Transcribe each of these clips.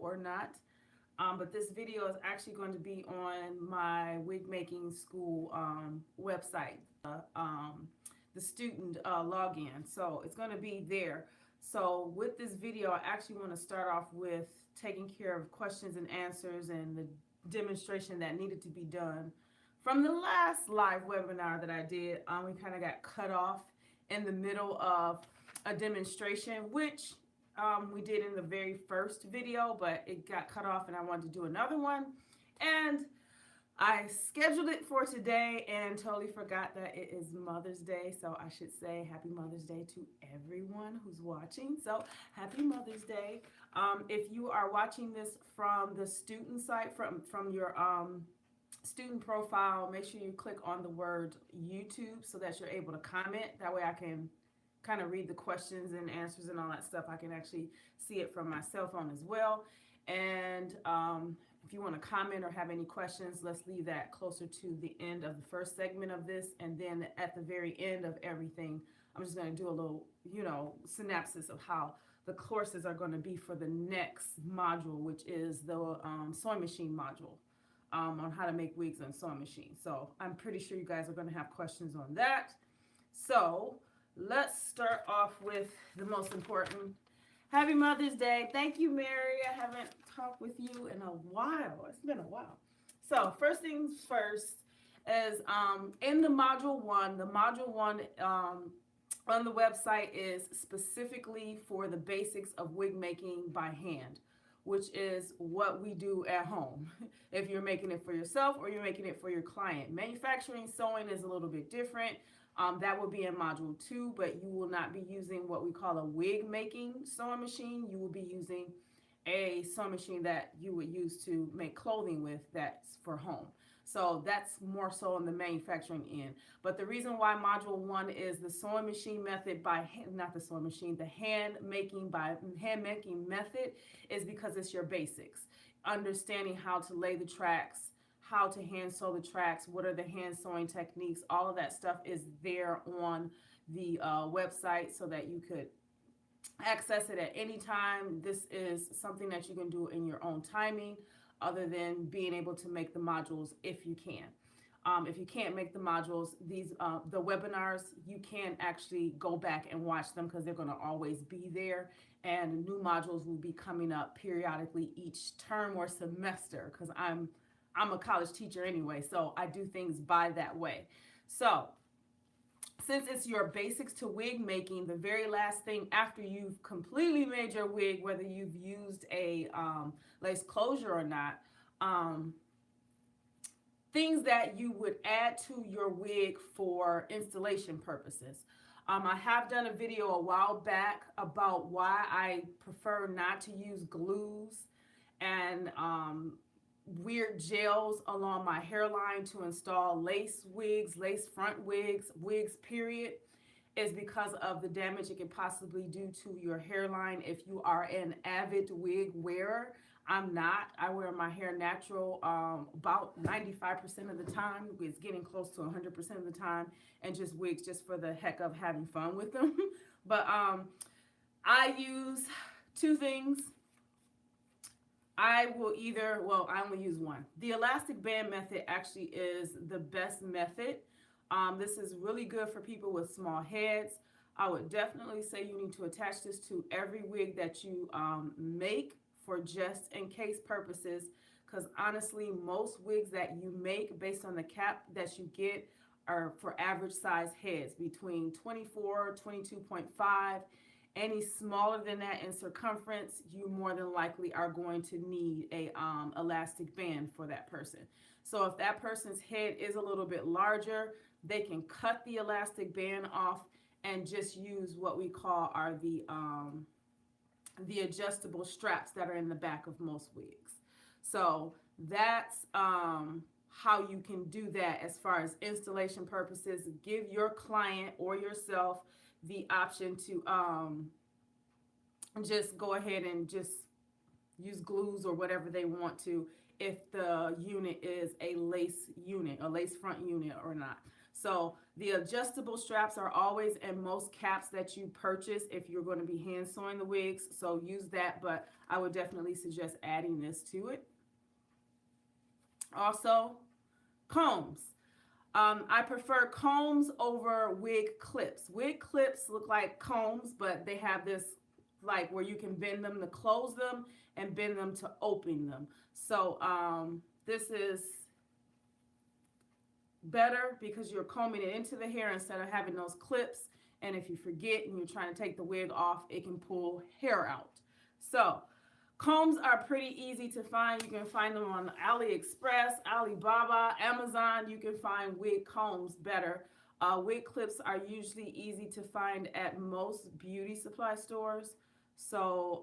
or not. But this video is actually going to be on my wig making school website, the student login. So it's going to be there. So with this video, I actually want to start off with taking care of questions and answers and the demonstration that needed to be done from the last live webinar that I did. We kind of got cut off in the middle of a demonstration, which we did in the very first video, but it got cut off and I wanted to do another one. And I scheduled it for today and totally forgot that it is Mother's Day. So I should say happy Mother's Day to everyone who's watching. So happy Mother's Day. If you are watching this from the student site, from your student profile, make sure you click on the word YouTube so that you're able to comment. That way I can kind of read the questions and answers and all that stuff. I can actually see it from my cell phone as well. And if you want to comment or have any questions, let's leave that closer to the end of the first segment of this. And then at the very end of everything, I'm just going to do a little, synopsis of how the courses are going to be for the next module, which is the sewing machine module. On how to make wigs on sewing machine. So I'm pretty sure you guys are going to have questions on that. So let's start off with the most important. Happy Mother's Day. Thank you, Mary. I haven't talked with you in a while. It's been a while. So first things first is in the module one, on the website is specifically for the basics of wig making by hand, which is what we do at home. If you're making it for yourself or you're making it for your client. Manufacturing sewing is a little bit different. That will be in module 2, but you will not be using what we call a wig making sewing machine. You will be using a sewing machine that you would use to make clothing with that's for home. So that's more so on the manufacturing end. But the reason why module 1 is the sewing machine method by hand, not the sewing machine, the hand making method is because it's your basics. Understanding how to lay the tracks, how to hand sew the tracks, what are the hand sewing techniques, all of that stuff is there on the website so that you could access it at any time. This is something that you can do in your own timing other than being able to make the modules if you can. If you can't make the modules, the webinars, you can actually go back and watch them because they're going to always be there. And new modules will be coming up periodically each term or semester because I'm a college teacher anyway, so I do things by that way. So since it's your basics to wig making, the very last thing after you've completely made your wig, whether you've used a lace closure or not, things that you would add to your wig for installation purposes. I have done a video a while back about why I prefer not to use glues and weird gels along my hairline to install lace wigs, lace front wigs, period, is because of the damage it can possibly do to your hairline if you are an avid wig wearer. I'm not. I wear my hair natural about 95% of the time. It's getting close to 100% of the time, and just wigs just for the heck of having fun with them. But I use two things. I only use one. The elastic band method actually is the best method. This is really good for people with small heads. I would definitely say you need to attach this to every wig that you make for just in case purposes, because honestly, most wigs that you make based on the cap that you get are for average size heads between 24, 22.5. Any smaller than that in circumference, you more than likely are going to need a elastic band for that person. So if that person's head is a little bit larger, they can cut the elastic band off and just use what we call are the adjustable straps that are in the back of most wigs. So that's how you can do that as far as installation purposes. Give your client or yourself the option to just go ahead and just use glues or whatever they want to if the unit is a lace unit, a lace front unit or not. So the adjustable straps are always in most caps that you purchase if you're going to be hand sewing the wigs. So use that, but I would definitely suggest adding this to it. Also, combs. I prefer combs over wig clips. Wig clips look like combs, but they have this like where you can bend them to close them and bend them to open them. So this is better because you're combing it into the hair instead of having those clips. And if you forget and you're trying to take the wig off, it can pull hair out. So combs are pretty easy to find. You can find them on AliExpress, Alibaba, Amazon. You can find wig combs better. Wig clips are usually easy to find at most beauty supply stores. So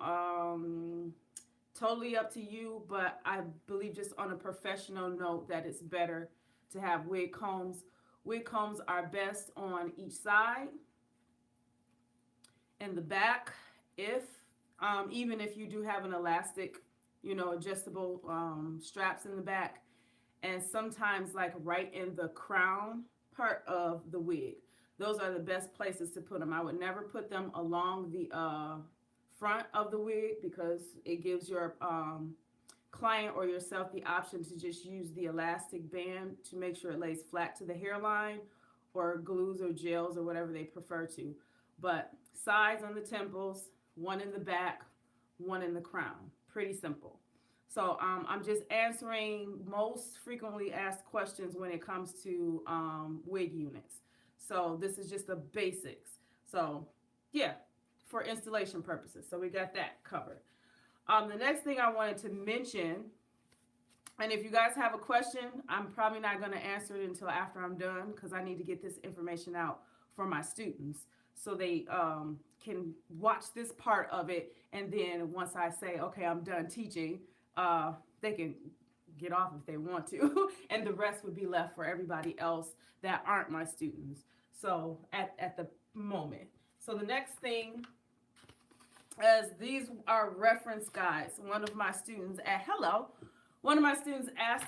totally up to you, but I believe just on a professional note that it's better to have wig combs. Wig combs are best on each side and the back. If even if you do have an elastic, adjustable straps in the back, and sometimes like right in the crown part of the wig. Those are the best places to put them. I would never put them along the front of the wig because it gives your client or yourself the option to just use the elastic band to make sure it lays flat to the hairline, or glues or gels or whatever they prefer to. But sides on the temples, one in the back, one in the crown. Pretty simple. So I'm just answering most frequently asked questions when it comes to wig units. So this is just the basics. So yeah, for installation purposes. So we got that covered. The next thing I wanted to mention, and if you guys have a question, I'm probably not going to answer it until after I'm done because I need to get this information out for my students so they can watch this part of it, and then once I say, okay, I'm done teaching, they can get off if they want to, and the rest would be left for everybody else that aren't my students. So at the moment. So the next thing, as these are reference guides. One of my students asked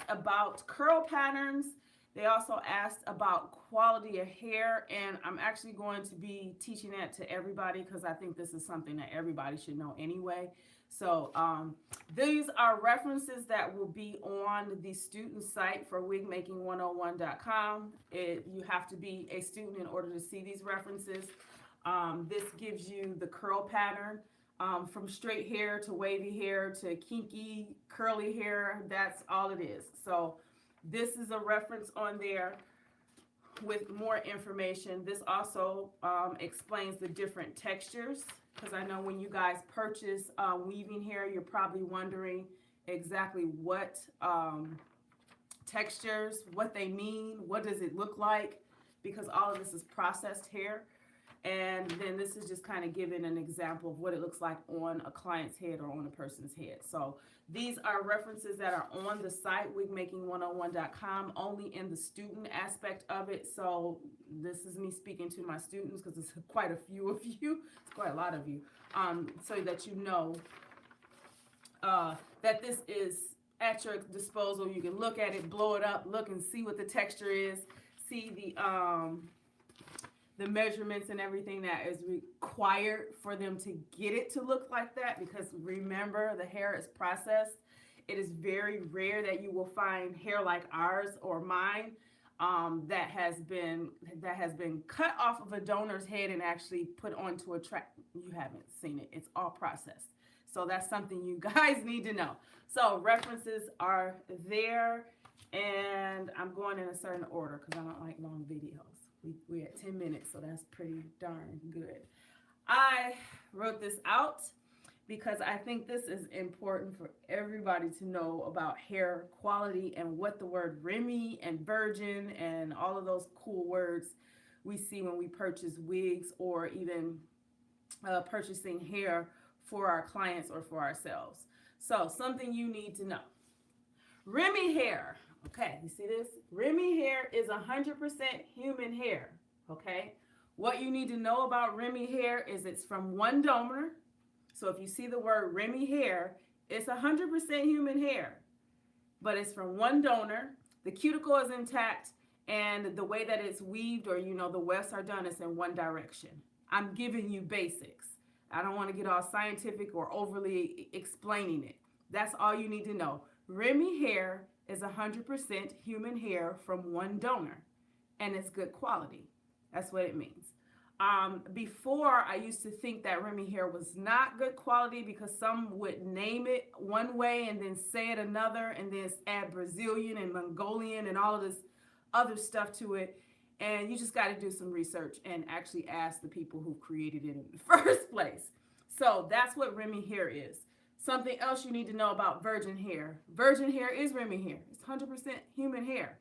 about curl patterns. They also asked about quality of hair, and I'm actually going to be teaching that to everybody because I think this is something that everybody should know anyway. So these are references that will be on the student site for wigmaking101.com. You have to be a student in order to see these references. This gives you the curl pattern. From straight hair to wavy hair to kinky curly hair, that's all it is. So this is a reference on there with more information. This also explains the different textures, because I know when you guys purchase weaving hair, you're probably wondering exactly what textures, what they mean, what does it look like, because all of this is processed hair. And then this is just kind of giving an example of what it looks like on a client's head or on a person's head. So these are references that are on the site, wigmaking101.com, only in the student aspect of it. So this is me speaking to my students because it's quite a few of you. It's quite a lot of you. So that you know that this is at your disposal. You can look at it, blow it up, look and see what the texture is, see the measurements and everything that is required for them to get it to look like that, because remember, the hair is processed. It is very rare that you will find hair like ours or mine that has been cut off of a donor's head and actually put onto a track. You haven't seen it. It's all processed. So that's something you guys need to know. So references are there, and I'm going in a certain order because I don't like long videos. We're at 10 minutes, so that's pretty darn good. I wrote this out because I think this is important for everybody to know about hair quality and what the word Remy and virgin and all of those cool words we see when we purchase wigs or even purchasing hair for our clients or for ourselves. So something you need to know. Remy Hair. Okay, you see this? Remy Hair is 100% human hair, okay? What you need to know about Remy Hair is it's from one donor. So if you see the word Remy Hair, it's 100% human hair, but it's from one donor. The cuticle is intact, And the way that it's weaved, or the wefts are done, is in one direction. I'm giving you basics. I don't want to get all scientific or overly explaining it. That's all you need to know. Remy Hair is 100% human hair from one donor, and it's good quality. That's what it means. Before, I used to think that Remy Hair was not good quality because some would name it one way and then say it another, and then add Brazilian and Mongolian and all of this other stuff to it. And you just got to do some research and actually ask the people who created it in the first place. So that's what Remy Hair is. Something else you need to know about virgin hair. Virgin hair is Remy Hair. It's 100% human hair.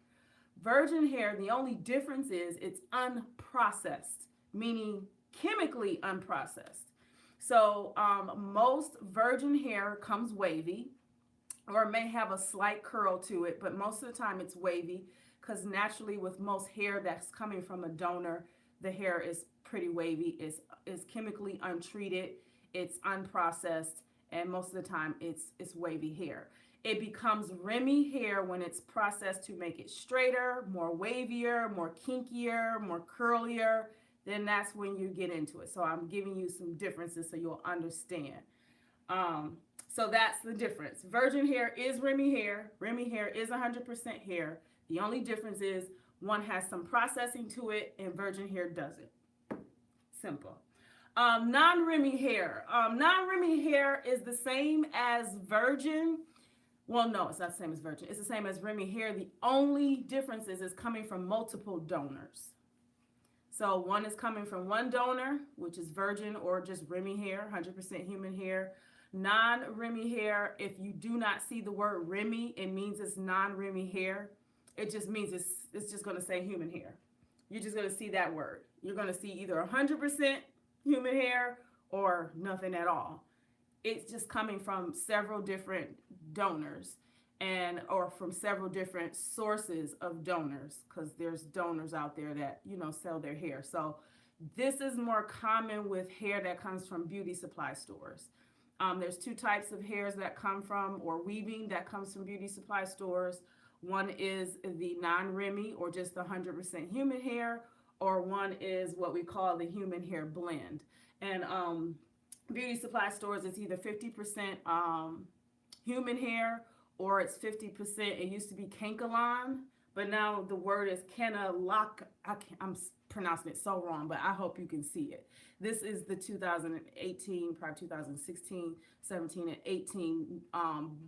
Virgin hair, the only difference is it's unprocessed, meaning chemically unprocessed. So most virgin hair comes wavy, or may have a slight curl to it, but most of the time it's wavy, because naturally with most hair that's coming from a donor, the hair is pretty wavy. It's chemically untreated, it's unprocessed, and most of the time it's wavy hair. It becomes Remy hair when it's processed to make it straighter, more wavier, more kinkier, more curlier. Then that's when you get into it. So I'm giving you some differences so you'll understand. So that's the difference. Virgin hair is Remy hair. Remy hair is 100% hair. The only difference is one has some processing to it and virgin hair doesn't. Simple. Non-Remy hair. Non-Remy hair is the same as virgin. Well, no, it's not the same as virgin. It's the same as Remy hair. The only difference is it's coming from multiple donors. So one is coming from one donor, which is virgin or just Remy hair, 100% human hair. Non-Remy hair, if you do not see the word Remy, it means it's non-Remy hair. It just means it's just going to say human hair. You're just going to see that word. You're going to see either 100% human hair or nothing at all. It's just coming from several different donors, or from several different sources of donors, because there's donors out there that sell their hair. So this is more common with hair that comes from beauty supply stores. There's two types of hairs that come from, or weaving that comes from beauty supply stores. One is the non-Remy, or just the 100% human hair, or one is what we call the human hair blend. And beauty supply stores, it's either 50% human hair, or it's 50%. It used to be Kankalon, but now the word is Kenalak. I'm pronouncing it so wrong, but I hope you can see it. This is the 2018, probably 2016, 17, and 18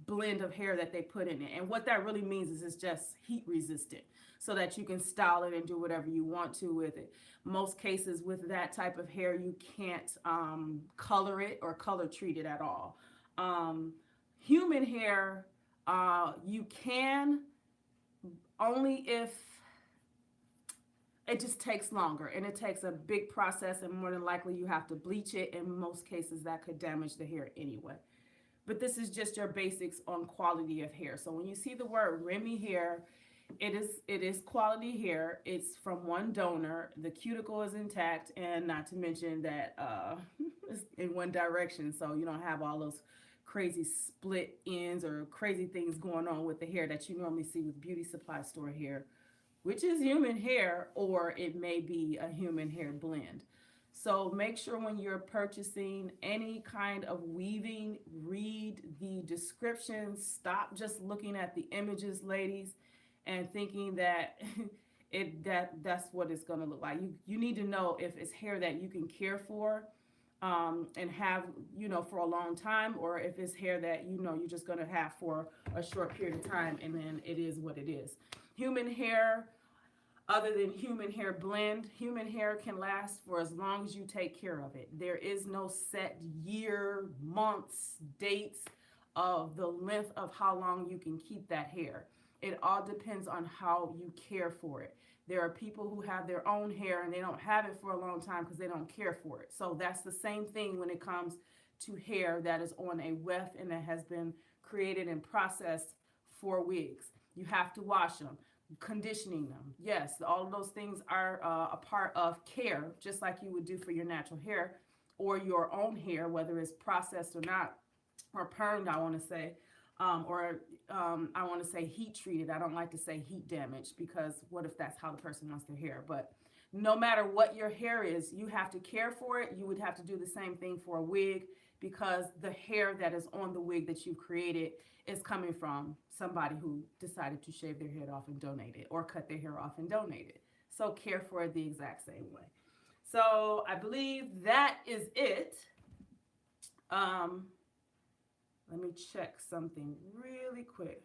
blend of hair that they put in it. And what that really means is it's just heat resistant, so that you can style it and do whatever you want to with it. Most cases with that type of hair, you can't color it or color treat it at all. Human hair, you can, only if it just takes longer, and it takes a big process, and more than likely you have to bleach it. In most cases, that could damage the hair anyway. But this is just your basics on quality of hair. So when you see the word Remy hair, it is quality hair. It's from one donor. The cuticle is intact, and not to mention that it's in one direction, so you don't have all those crazy split ends or crazy things going on with the hair that you normally see with beauty supply store hair, which is human hair, or it may be a human hair blend. So make sure when you're purchasing any kind of weaving, read the descriptions. Stop just looking at the images, ladies, and thinking that that's what it's going to look like. You need to know if it's hair that you can care for and have for a long time, or if it's hair that you're just going to have for a short period of time, and then it is what it is. Human hair, other than human hair blend, human hair can last for as long as you take care of it. There is no set year, months, dates of the length of how long you can keep that hair. It all depends on how you care for it. There are people who have their own hair and they don't have it for a long time because they don't care for it. So that's the same thing when it comes to hair that is on a weft and that has been created and processed for wigs. You have to wash them, conditioning them. Yes, all of those things are a part of care, just like you would do for your natural hair or your own hair, whether it's processed or not, or permed, I want to say. I want to say heat treated. I don't like to say heat damaged because what if that's how the person wants their hair? But no matter what your hair is, you have to care for it. You would have to do the same thing for a wig because the hair that is on the wig that you've created is coming from somebody who decided to shave their head off and donate it or cut their hair off and donate it. So care for it the exact same way. So I believe that is it. Um, Let me check something really quick.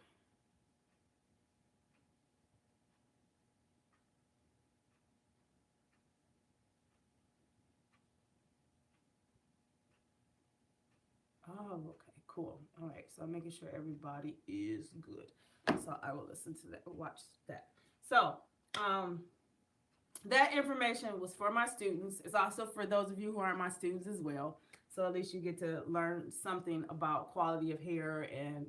Oh, okay, cool. All right, so I'm making sure everybody is good. So I will listen to that, watch that. So, um, that information was for my students. It's also for those of you who aren't my students as well. So at least you get to learn something about quality of hair and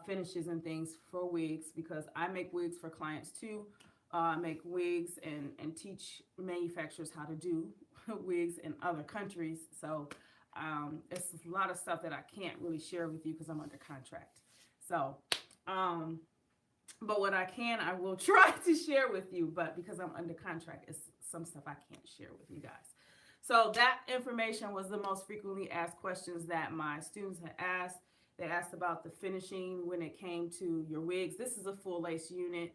finishes and things for wigs because I make wigs for clients too. I make wigs and teach manufacturers how to do wigs in other countries. So it's a lot of stuff that I can't really share with you because I'm under contract. So, but what I can, I will try to share with you. But because I'm under contract, it's some stuff I can't share with you guys. So that information was the most frequently asked questions that my students had asked. They asked about the finishing when it came to your wigs. This is a full lace unit.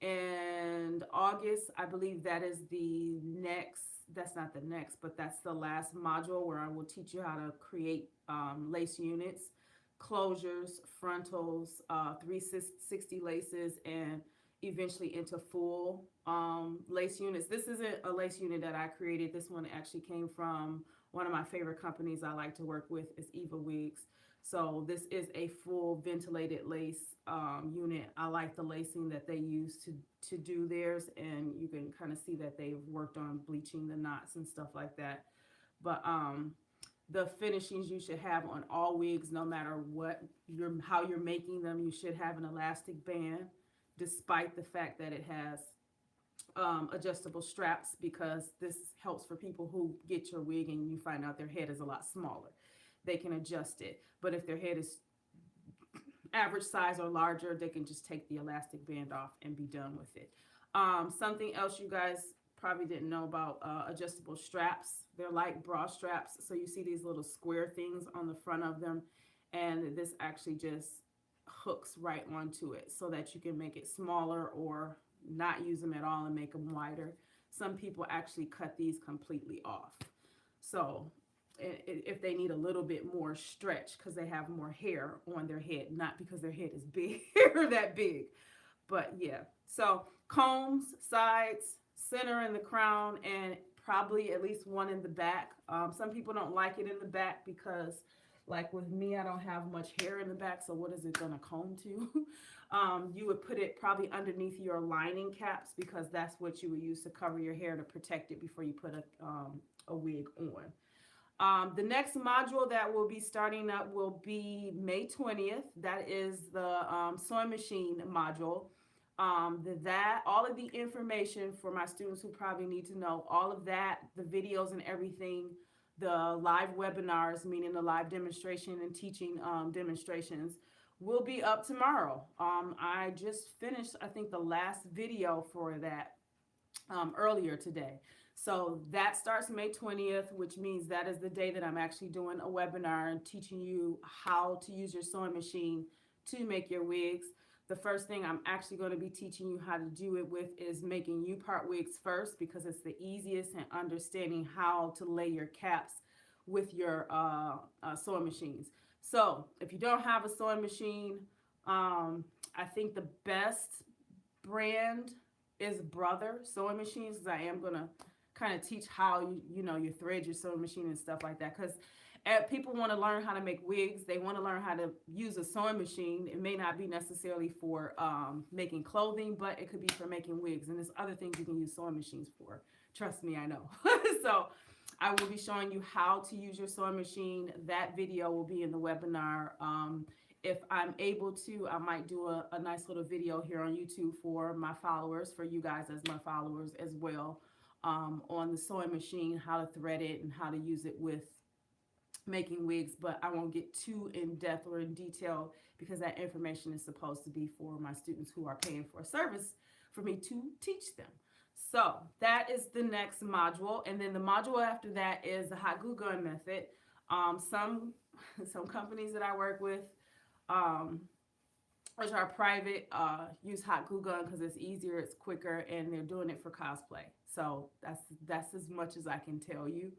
And August, I believe that is the next, that's not the next, but that's the last module where I will teach you how to create lace units, closures, frontals, 360 laces, and eventually into full lace units. This isn't a lace unit that I created. This one actually came from one of my favorite companies I like to work with is WIGS. So this is a full ventilated lace unit. I like the lacing that they use to do theirs, and you can kind of see that they've worked on bleaching the knots and stuff like that. But the finishings you should have on all wigs, no matter what how you're making them, you should have an elastic band, despite the fact that it has adjustable straps, because this helps for people who get your wig and you find out their head is a lot smaller. They can adjust it. But if their head is average size or larger, they can just take the elastic band off and be done with it. Something else you guys probably didn't know about adjustable straps. They're like bra straps. So you see these little square things on the front of them, and this actually just hooks right onto it so that you can make it smaller or not use them at all and make them wider. Some people actually cut these completely off. So if they need a little bit more stretch because they have more hair on their head, not because their head is big or that big. But yeah, so combs, sides, center in the crown, and probably at least one in the back. Some people don't like it in the back because, like with me, I don't have much hair in the back, so what is it gonna comb to? You would put it probably underneath your lining caps because that's what you would use to cover your hair to protect it before you put a wig on. The next module that will be starting up will be May 20th. That is the sewing machine module. That all of the information for my students who probably need to know all of that, the videos and everything, the live webinars, meaning the live demonstration and teaching demonstrations, will be up tomorrow. I just finished, I think, the last video for that earlier today. So that starts May 20th, which means that is the day that I'm actually doing a webinar and teaching you how to use your sewing machine to make your wigs. The first thing I'm actually going to be teaching you how to do it with is making U-part wigs first, because it's the easiest, and understanding how to lay your caps with your sewing machines. So if you don't have a sewing machine, I think the best brand is Brother Sewing Machines, because I am going to kind of teach how you thread your sewing machine and stuff like that, because people want to learn how to make wigs. They want to learn how to use a sewing machine. It may not be necessarily for making clothing, but it could be for making wigs, and there's other things you can use sewing machines for. Trust me, I know. So I will be showing you how to use your sewing machine. That video will be in the webinar. If I'm able to, I might do a nice little video here on YouTube for my followers, for you guys as my followers as well, on the sewing machine, how to thread it and how to use it with making wigs, but I won't get too in depth or in detail because that information is supposed to be for my students who are paying for a service for me to teach them. So that is the next module, and then the module after that is the hot glue gun method. Some some companies that I work with, um, which are private, use hot glue gun because it's easier, it's quicker, and they're doing it for cosplay. So that's as much as I can tell you.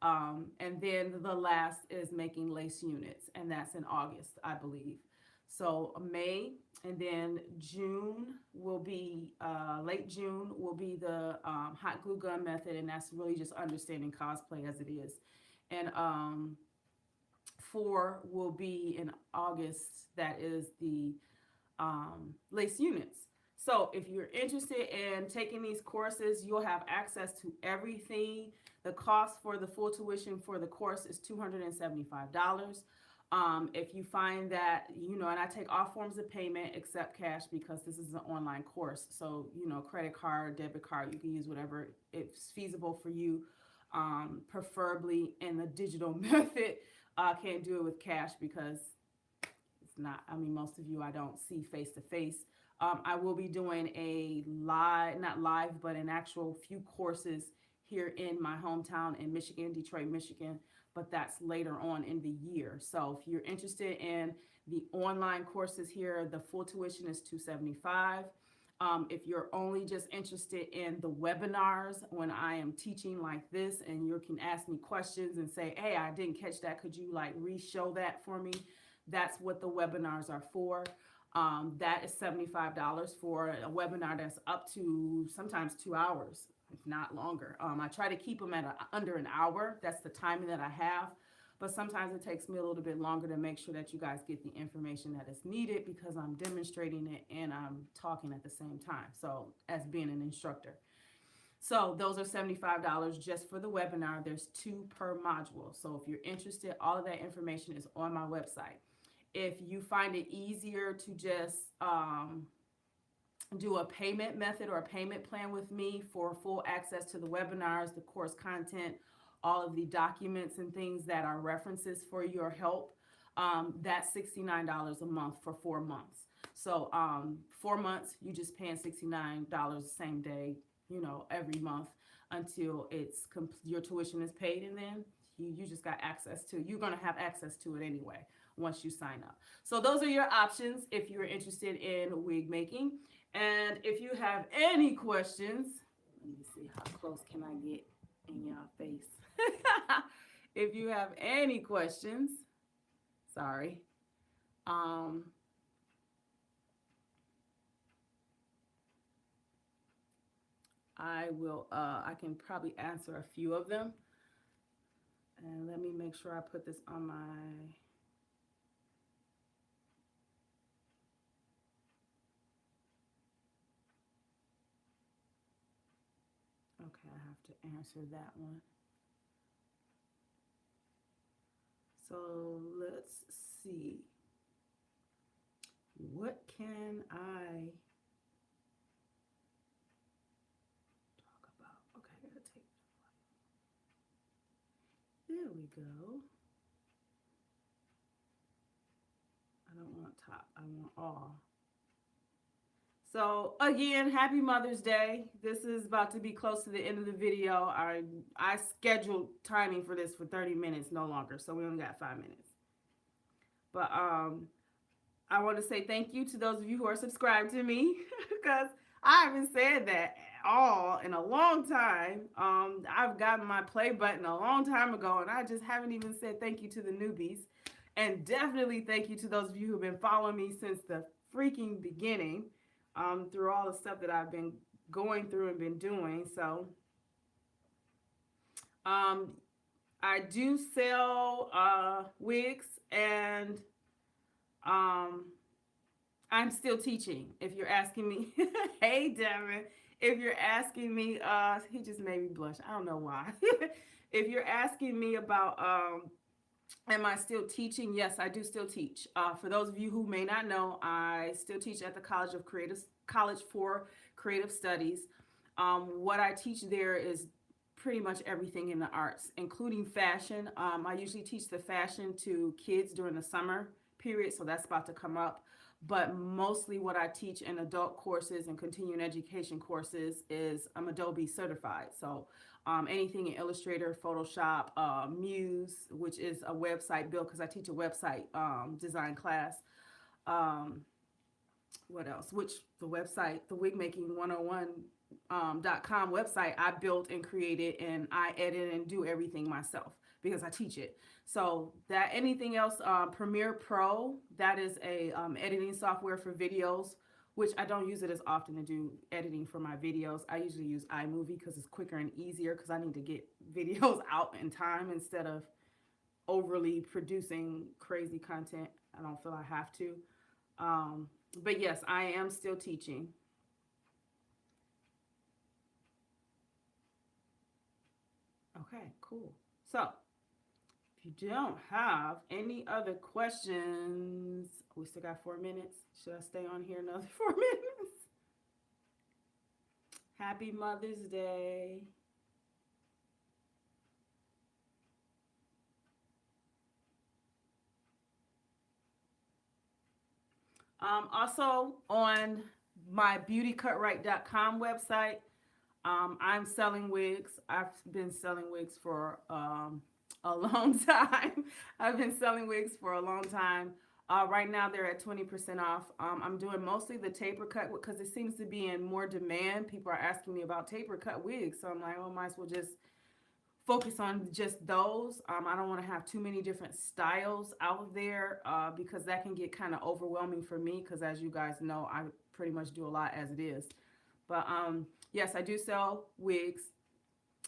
And then the last is making lace units, and that's in August, I believe. So May, and then June will be, late June will be the hot glue gun method, and that's really just understanding cosplay as it is. And 4 will be in August, that is the lace units. So if you're interested in taking these courses, you'll have access to everything. The cost for the full tuition for the course is $275. If you find that, and I take all forms of payment except cash because this is an online course. So, credit card, debit card, you can use whatever it's feasible for you, preferably in the digital method. Can't do it with cash because it's not, most of you I don't see face to face. I will be doing a live, not live, but an actual few courses here in my hometown in Michigan, Detroit, Michigan, but that's later on in the year. So if you're interested in the online courses here, the full tuition is $275. If you're only just interested in the webinars when I am teaching like this, and you can ask me questions and say, hey, I didn't catch that, could you re-show that for me? That's what the webinars are for. That is $75 for a webinar that's up to sometimes 2 hours, if not longer. I try to keep them at under an hour. That's the timing that I have. But sometimes it takes me a little bit longer to make sure that you guys get the information that is needed because I'm demonstrating it and I'm talking at the same time. So as being an instructor. So those are $75 just for the webinar. There's 2 per module. So if you're interested, all of that information is on my website. If you find it easier to just do a payment method or a payment plan with me for full access to the webinars, the course content, all of the documents and things that are references for your help, that's $69 a month for 4 months. So 4 months, you just paying $69 the same day, every month until your tuition is paid, and then you just got access to, you're going to have access to it anyway once you sign up. So those are your options if you're interested in wig making. And if you have any questions, let me see, how close can I get in your face? If you have any questions, sorry, I can probably answer a few of them. And let me make sure I put this on my, okay, I have to answer that one. So let's see. What can I talk about? Okay, I gotta take, there we go. I don't want top, I want all. So again, happy Mother's Day. This is about to be close to the end of the video. I scheduled timing for this for 30 minutes, no longer. So we only got 5 minutes. But I want to say thank you to those of you who are subscribed to me because I haven't said that at all in a long time. I've gotten my play button a long time ago, and I just haven't even said thank you to the newbies. And definitely thank you to those of you who've been following me since the freaking beginning. Through all the stuff that I've been going through and been doing. So I do sell wigs, and I'm still teaching. If you're asking me, hey Devin, if you're asking me, he just made me blush. I don't know why. If you're asking me about am I still teaching? Yes, I do still teach. For those of you who may not know, I still teach at the College for Creative Studies. What I teach there is pretty much everything in the arts, including fashion. I usually teach the fashion to kids during the summer period, so that's about to come up. But mostly what I teach in adult courses and continuing education courses is I'm Adobe certified. So anything in Illustrator, Photoshop, Muse, which is a website build because I teach a website design class. Um, what else? Which the website, the wig making 101 .com website, I built and created, and I edit and do everything myself because I teach it. So that anything else, Premiere Pro, that is a editing software for videos, which I don't use it as often to do editing for my videos. I usually use iMovie because it's quicker and easier because I need to get videos out in time instead of overly producing crazy content. I don't feel I have to. But yes, I am still teaching. Okay, cool. So if you don't have any other questions, we still got 4 minutes. Should I stay on here another 4 minutes? Happy Mother's Day. Also on my BeautyCutright.com website, I'm selling wigs. I've been selling wigs for a long time. I've been selling wigs for a long time. Right now they're at 20% off. I'm doing mostly the taper cut because it seems to be in more demand. People are asking me about taper cut wigs, so I'm like, oh, might as well just focus on just those. I don't want to have too many different styles out there because that can get kind of overwhelming for me because as you guys know, I pretty much do a lot as it is. But yes, I do sell wigs.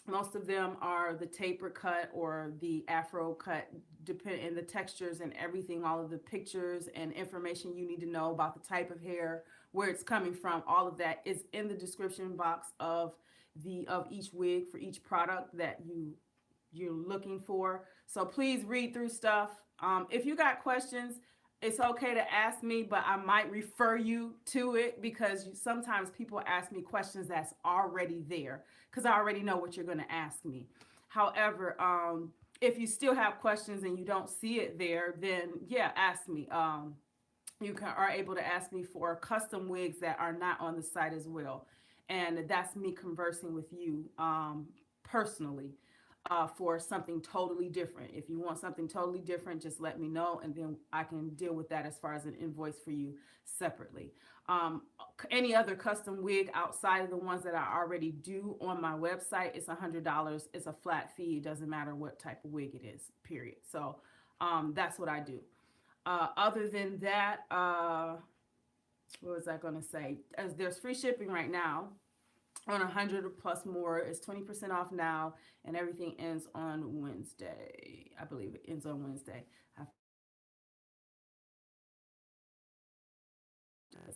Most of them are the taper cut or the afro cut, depend in the textures and everything, all of the pictures and information you need to know about the type of hair, where it's coming from. All of that is in the description box of each wig for each product that you're looking for. So please read through stuff. If you got questions, it's okay to ask me, but I might refer you to it because sometimes people ask me questions that's already there because I already know what you're going to ask me. However, if you still have questions and you don't see it there, then yeah, ask me. Are able to ask me for custom wigs that are not on the site as well, and that's me conversing with you personally for something totally different. If you want something totally different, just let me know, and then I can deal with that as far as an invoice for you separately. Um, any other custom wig outside of the ones that I already do on my website, it's $100. It's a flat fee. It doesn't matter what type of wig it is, period. So that's what I do. Other than that, what was I going to say? As there's free shipping right now on 100 plus more. It's 20% off now, and everything ends on Wednesday. I believe it ends on Wednesday.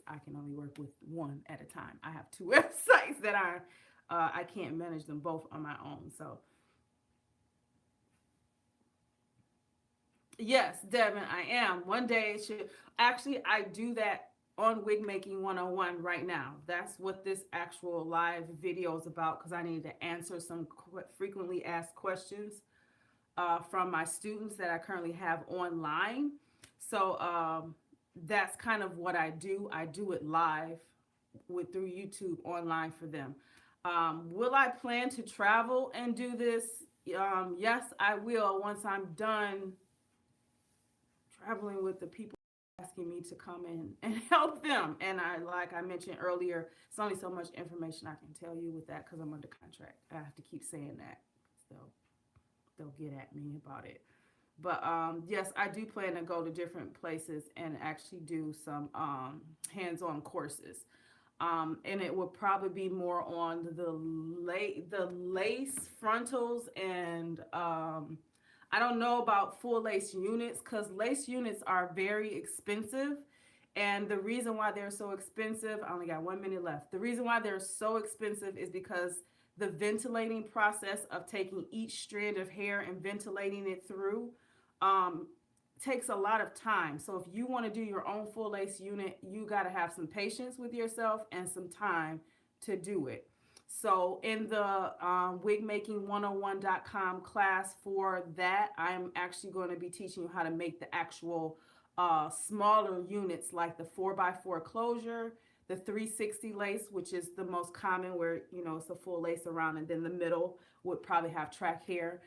I can only work with one at a time. I have two websites that I can't manage them both on my own. So yes, Devin, I am. One day it should actually I do that on Wig Making 101 right now. That's what this actual live video is about because I need to answer some frequently asked questions from my students that I currently have online. So that's kind of what I do. I do it live through YouTube online for them. Will I plan to travel and do this? Yes, I will once I'm done traveling with the people asking me to come in and help them. And like I mentioned earlier, it's only so much information I can tell you with that because I'm under contract. I have to keep saying that. They'll get at me about it. But yes, I do plan to go to different places and actually do some hands-on courses. And it will probably be more on the lace frontals and I don't know about full lace units because lace units are very expensive. And the reason why they're so expensive, I only got 1 minute left. The reason why they're so expensive is because the ventilating process of taking each strand of hair and ventilating it through um, takes a lot of time. So if you want to do your own full lace unit, you got to have some patience with yourself and some time to do it. So in the wigmaking101.com class for that, I'm actually going to be teaching you how to make the actual smaller units, like the 4x4 closure, the 360 lace, which is the most common, where it's a full lace around, and then the middle would probably have track hair.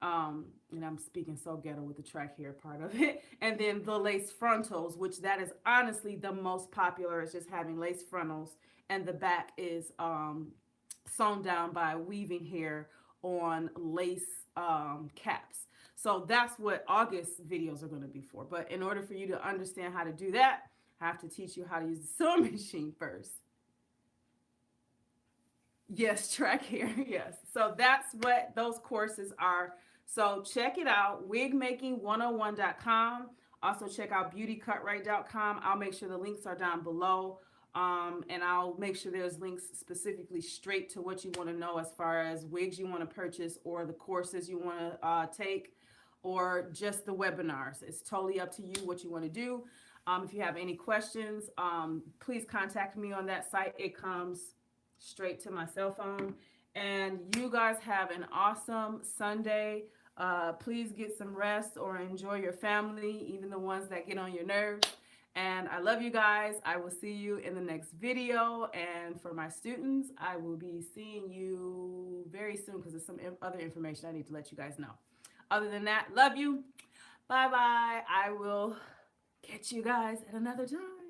And I'm speaking so ghetto with the track hair part of it. And then the lace frontals, which that is honestly the most popular, is just having lace frontals, and the back is sewn down by weaving hair on lace caps. So that's what August videos are going to be for. But in order for you to understand how to do that, I have to teach you how to use the sewing machine first. Yes, track hair. Yes. So that's what those courses are. So check it out, wigmaking101.com. Also check out BeautyCutright.com. I'll make sure the links are down below. And I'll make sure there's links specifically straight to what you want to know, as far as wigs you want to purchase, or the courses you want to take, or just the webinars. It's totally up to you what you want to do. If you have any questions, please contact me on that site. It comes straight to my cell phone. And you guys have an awesome Sunday. Please get some rest or enjoy your family, even the ones that get on your nerves. And I love you guys. I will see you in the next video. And for my students, I will be seeing you very soon, because there's some other information I need to let you guys know. Other than that, love you. Bye bye. I will catch you guys at another time.